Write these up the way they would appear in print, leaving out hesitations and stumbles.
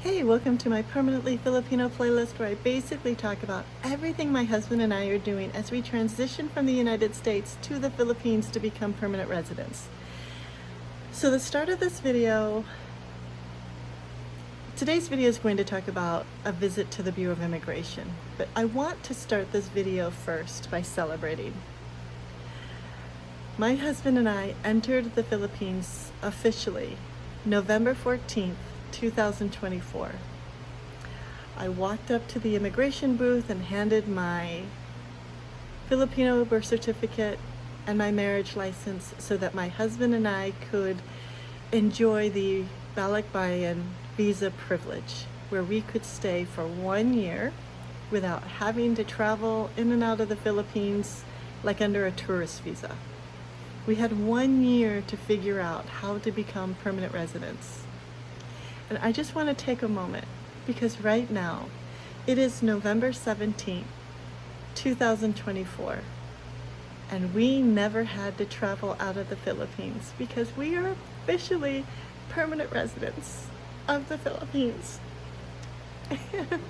Hey, welcome to my Permanently Filipino playlist where I basically talk about everything my husband and I are doing as we transition from the United States to the Philippines to become permanent residents. So the start of this video, today's video is going to talk about a visit to the Bureau of Immigration, but I want to start this video first by celebrating. My husband and I entered the Philippines officially November 14th, 2024. I walked up to the immigration booth and handed my Filipino birth certificate and my marriage license so that my husband and I could enjoy the balikbayan visa privilege, where we could stay for 1 year without having to travel in and out of the Philippines like under a tourist visa. We had 1 year to figure out how to become permanent residents. And I just want to take a moment because right now it is November 17th, 2024, and we never had to travel out of the Philippines because we are officially permanent residents of the Philippines. And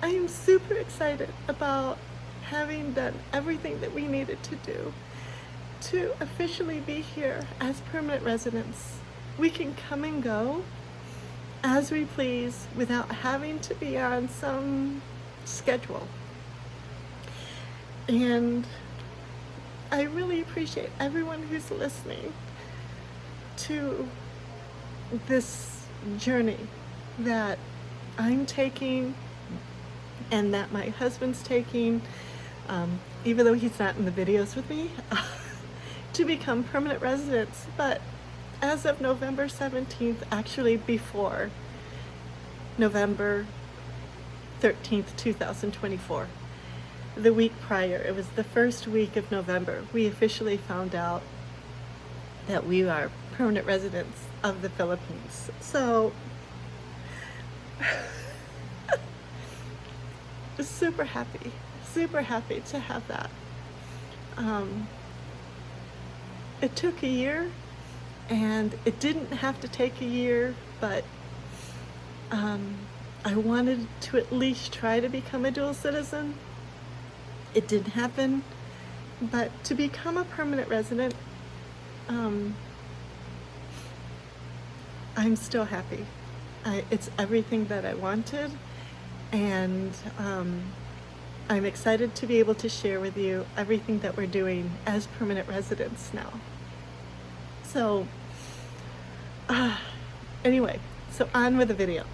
I am super excited about having done everything that we needed to do to officially be here as permanent residents. We can come and go as we please without having to be on some schedule. And I really appreciate everyone who's listening to this journey that I'm taking and that my husband's taking, even though he's not in the videos with me, to become permanent residents. But as of November 17th, actually before November 13th, 2024, the week prior, it was the first week of November, we officially found out that we are permanent residents of the Philippines. So, super happy to have that. It took a year. And it didn't have to take a year, but I wanted to at least try to become a dual citizen. It didn't happen, but to become a permanent resident, I'm still happy. It's everything that I wanted, and I'm excited to be able to share with you everything that we're doing as permanent residents now. So, anyway, so on with the video.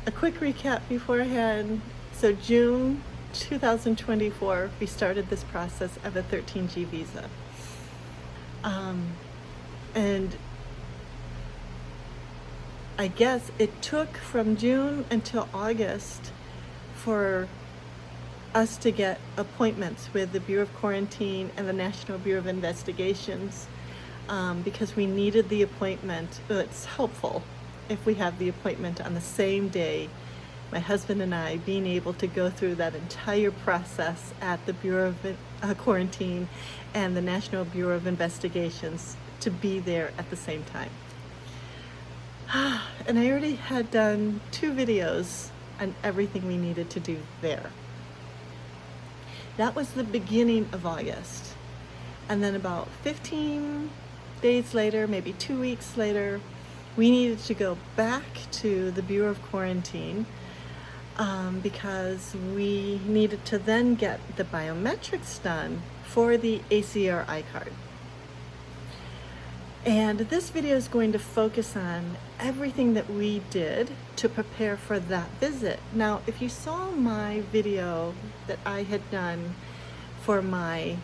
A quick recap beforehand. So June 2024, we started this process of a 13G visa. And I guess it took from June until August for us to get appointments with the Bureau of Quarantine and the National Bureau of Investigations, because we needed the appointment. It's helpful if we have the appointment on the same day, my husband and I being able to go through that entire process at the Bureau of Quarantine and the National Bureau of Investigations, to be there at the same time. And I already had done 2 videos on everything we needed to do there. That was the beginning of August. And then about 15 days later, maybe 2 weeks later, we needed to go back to the Bureau of Quarantine because we needed to then get the biometrics done for the ACR-I card. And this video is going to focus on everything that we did to prepare for that visit. Now, if you saw my video that I had done for my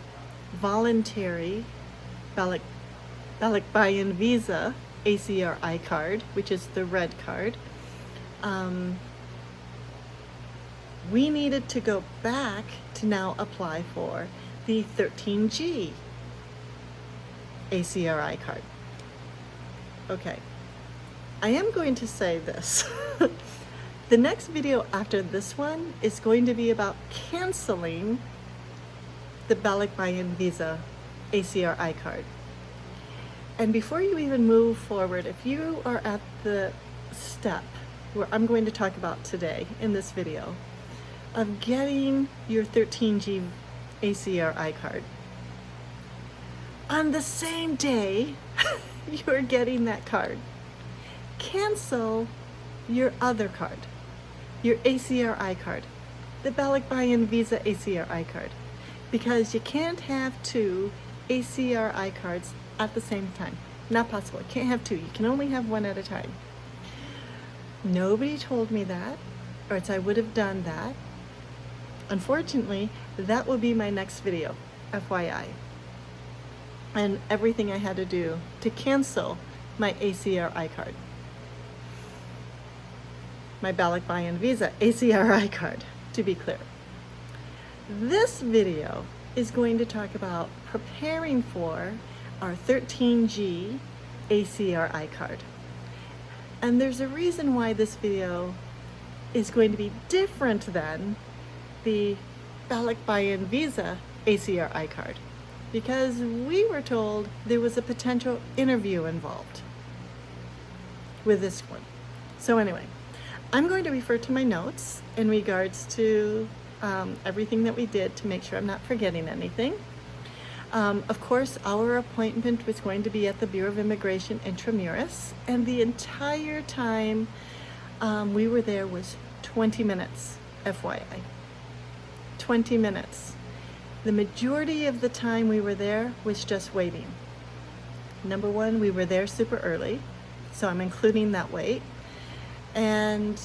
voluntary balikbayan visa ACR-I card, which is the red card, we needed to go back to now apply for the 13G ACR-I card. Okay, I am going to say this. The next video after this one is going to be about canceling the balikbayan visa ACR-I card. And before you even move forward, if you are at the step where I'm going to talk about today in this video of getting your 13G ACR-I card, on the same day you're getting that card, cancel your other card, your ACR-I card, the Balikbayan Visa ACR-I card, because you can't have two ACR-I cards at the same time. Not possible. You can't have two. You can only have one at a time. Nobody told me that, or else I would have done that. Unfortunately, that will be my next video, FYI. And everything I had to do to cancel my ACR-I card. My Balikbayan Visa ACR-I card, to be clear. This video is going to talk about preparing for our 13G ACR-I card. And there's a reason why this video is going to be different than the Balikbayan Visa ACR-I card, because we were told there was a potential interview involved with this one. So anyway, I'm going to refer to my notes in regards to everything that we did to make sure I'm not forgetting anything. Of course, our appointment was going to be at the Bureau of Immigration Intramuros, and the entire time we were there was 20 minutes, FYI. 20 minutes. The majority of the time we were there was just waiting. Number one, we were there super early, so I'm including that wait. And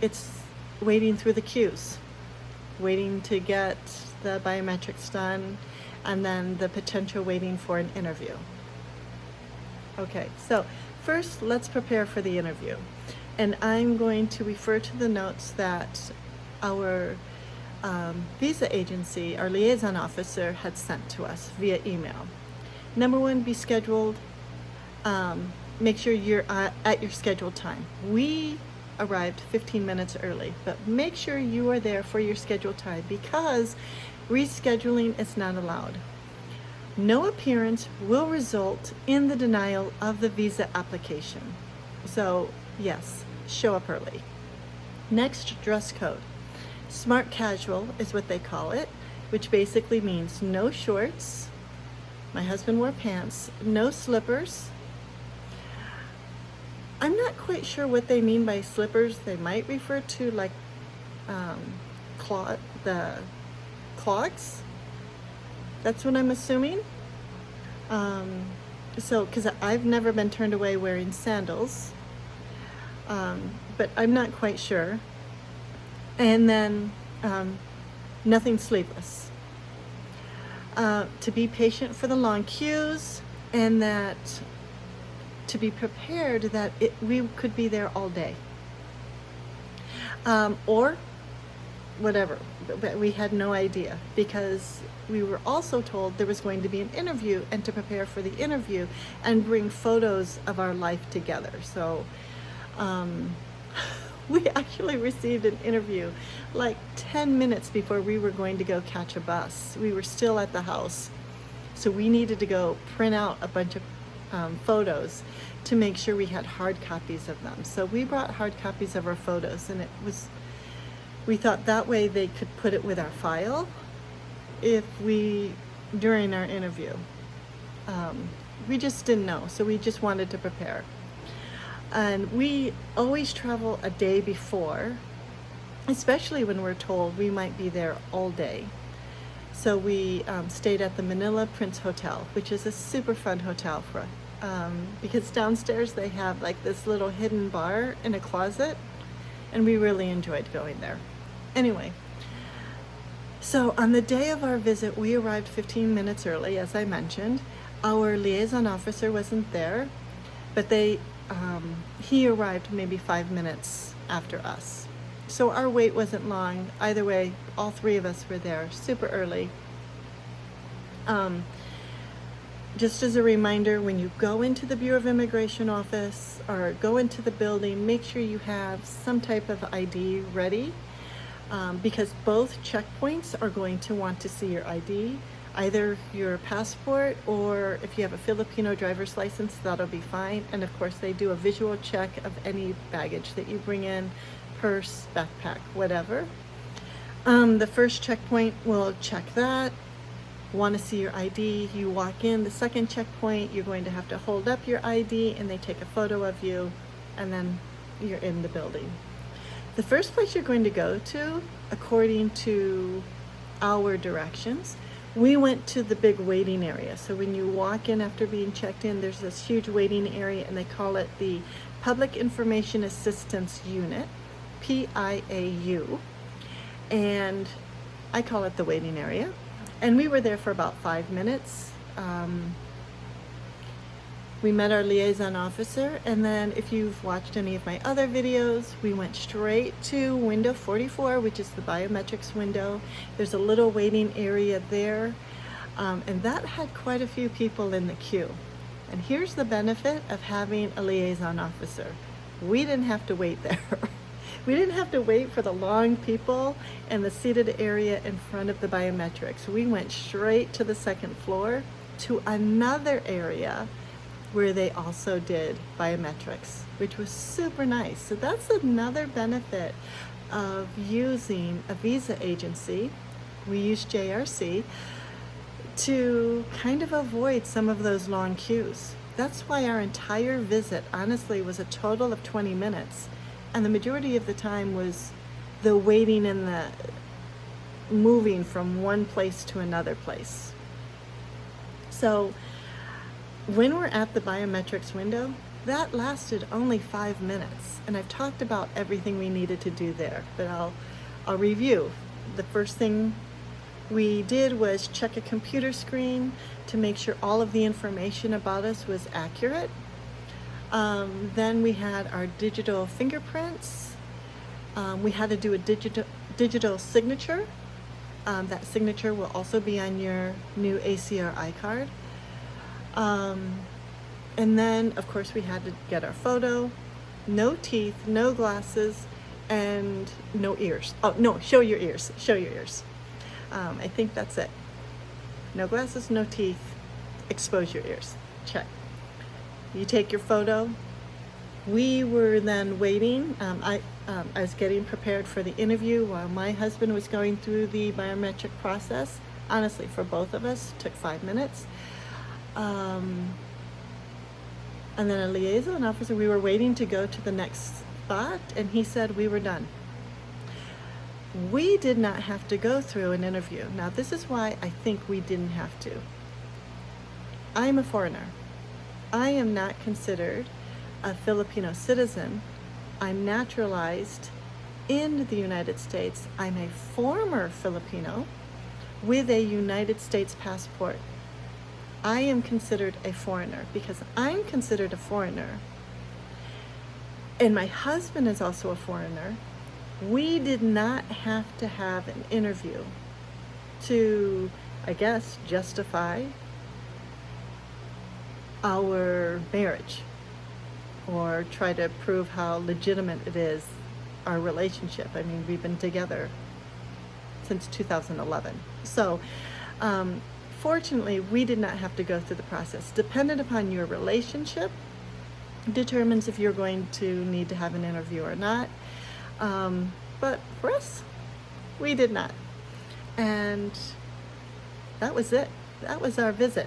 it's waiting through the queues, waiting to get the biometrics done, and then the potential waiting for an interview. Okay, so first let's prepare for the interview. And I'm going to refer to the notes that our visa agency, our liaison officer, had sent to us via email. Number one, be scheduled. Make sure you're at your scheduled time. We arrived 15 minutes early, but make sure you are there for your scheduled time, because rescheduling is not allowed. No appearance will result in the denial of the visa application. So yes, show up early. Next, dress code. Smart casual is what they call it, which basically means no shorts. My husband wore pants, no slippers. I'm not quite sure what they mean by slippers. They might refer to like the clogs. That's what I'm assuming. So, because I've never been turned away wearing sandals, but I'm not quite sure. And then nothing sleeveless. To be patient for the long queues, and that to be prepared that we could be there all day. Or whatever, but we had no idea, because we were also told there was going to be an interview, and to prepare for the interview and bring photos of our life together. So we actually received an interview like 10 minutes before we were going to go catch a bus. We were still at the house, so we needed to go print out a bunch of photos to make sure we had hard copies of them. So we brought hard copies of our photos, and we thought that way they could put it with our file during our interview. We just didn't know, so we just wanted to prepare. And we always travel a day before, especially when we're told we might be there all day. So we stayed at the Manila Prince Hotel, which is a super fun hotel for us. Because downstairs they have like this little hidden bar in a closet, and we really enjoyed going there. Anyway, so on the day of our visit, we arrived 15 minutes early, as I mentioned. Our liaison officer wasn't there, but he arrived maybe 5 minutes after us. So our wait wasn't long. Either way, all three of us were there super early. Just as a reminder, when you go into the Bureau of Immigration office or go into the building, make sure you have some type of ID ready, because both checkpoints are going to want to see your ID. either your passport, or if you have a Filipino driver's license, that'll be fine. And of course, they do a visual check of any baggage that you bring in, purse, backpack, whatever. The first checkpoint will check that. Want to see your ID, you walk in. The second checkpoint, you're going to have to hold up your ID and they take a photo of you, and then you're in the building. The first place you're going to go to, according to our directions, we went to the big waiting area. So when you walk in after being checked in, there's this huge waiting area, and they call it the Public Information Assistance Unit, PIAU, and I call it the waiting area. And we were there for about 5 minutes. We met our liaison officer, and then if you've watched any of my other videos, we went straight to window 44, which is the biometrics window. There's a little waiting area there, and that had quite a few people in the queue. And here's the benefit of having a liaison officer. We didn't have to wait there. We didn't have to wait for the long people in the seated area in front of the biometrics. We went straight to the second floor to another area where they also did biometrics, which was super nice. So that's another benefit of using a visa agency. We use JRC to kind of avoid some of those long queues. That's why our entire visit, honestly, was a total of 20 minutes. And the majority of the time was the waiting and the moving from one place to another place. So when we're at the biometrics window, that lasted only 5 minutes. And I've talked about everything we needed to do there, but I'll review. The first thing we did was check a computer screen to make sure all of the information about us was accurate. Then we had our digital fingerprints. We had to do a digital signature. That signature will also be on your new ACR-I card. And then, of course, we had to get our photo. No teeth, no glasses, and no ears. Oh, no, show your ears. Show your ears. I think that's it. No glasses, no teeth, expose your ears. Check. You take your photo. We were then waiting. I was getting prepared for the interview while my husband was going through the biometric process. Honestly, for both of us, it took 5 minutes. And then a liaison officer, we were waiting to go to the next spot, and he said we were done. We did not have to go through an interview. Now, this is why I think we didn't have to. I'm a foreigner. I am not considered a Filipino citizen. I'm naturalized in the United States. I'm a former Filipino with a United States passport. I am considered a foreigner. Because I'm considered a foreigner, and my husband is also a foreigner, we did not have to have an interview to, I guess, justify our marriage or try to prove how legitimate it is, our relationship. I mean, we've been together since 2011. So, fortunately, we did not have to go through the process. Dependent upon your relationship, determines if you're going to need to have an interview or not. But for us, we did not. And that was it. That was our visit.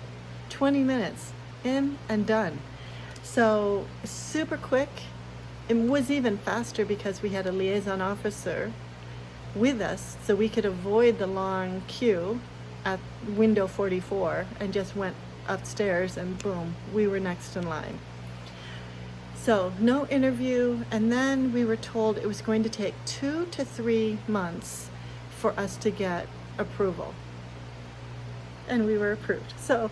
20 minutes in and done. So super quick. It was even faster because we had a liaison officer with us, so we could avoid the long queue at window 44 and just went upstairs and boom, we were next in line. So no interview, and then we were told it was going to take 2 to 3 months for us to get approval. And we were approved. So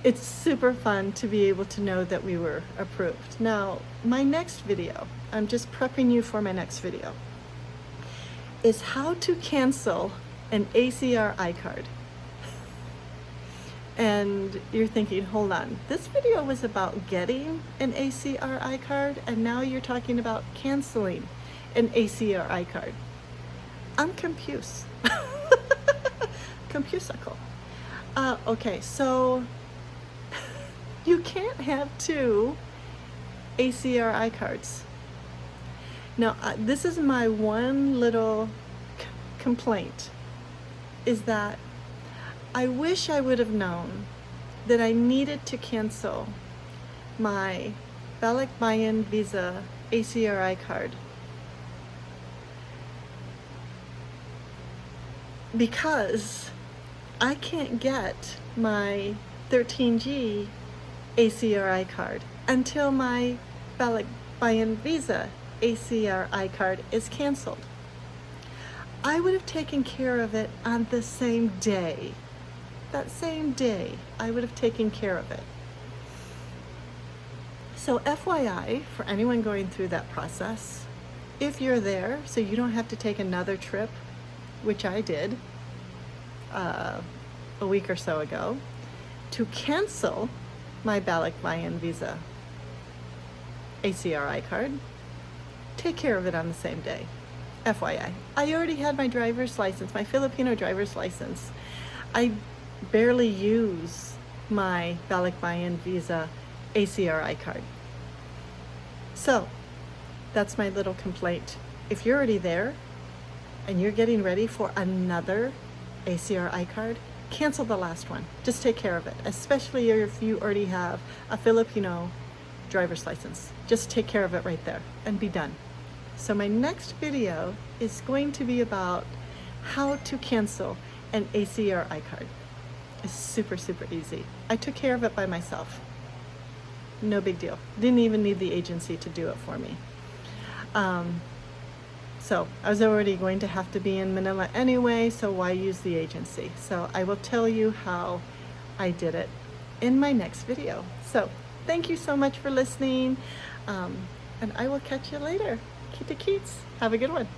it's super fun to be able to know that we were approved. Now, my next video, I'm just prepping you for my next video, is how to cancel an ACR-I card. And you're thinking, hold on, this video was about getting an ACR-I card, and now you're talking about canceling an ACR-I card. I'm confused. Confusical. Okay, so you can't have two ACR-I cards. Now, this is my one little complaint, is that I wish I would have known that I needed to cancel my Balikbayan Visa ACR-I card, because I can't get my 13G ACR-I card until my Balikbayan Visa ACR-I card is canceled. I would have taken care of it on the same day. That same day, I would have taken care of it. So FYI, for anyone going through that process, if you're there, so you don't have to take another trip, which I did a week or so ago, to cancel my Balikbayan Visa ACR-I card, take care of it on the same day. FYI. I already had my driver's license, my Filipino driver's license. I barely use my Balikbayan Visa ACR-I card. So, that's my little complaint. If you're already there and you're getting ready for another ACR-I card, cancel the last one. Just take care of it, especially if you already have a Filipino driver's license. Just take care of it right there and be done. So my next video is going to be about how to cancel an ACR-I card. It's super, super easy. I took care of it by myself. No big deal. Didn't even need the agency to do it for me. So I was already going to have to be in Manila anyway, so why use the agency? So I will tell you how I did it in my next video. So thank you so much for listening, and I will catch you later. Kita Keats, have a good one.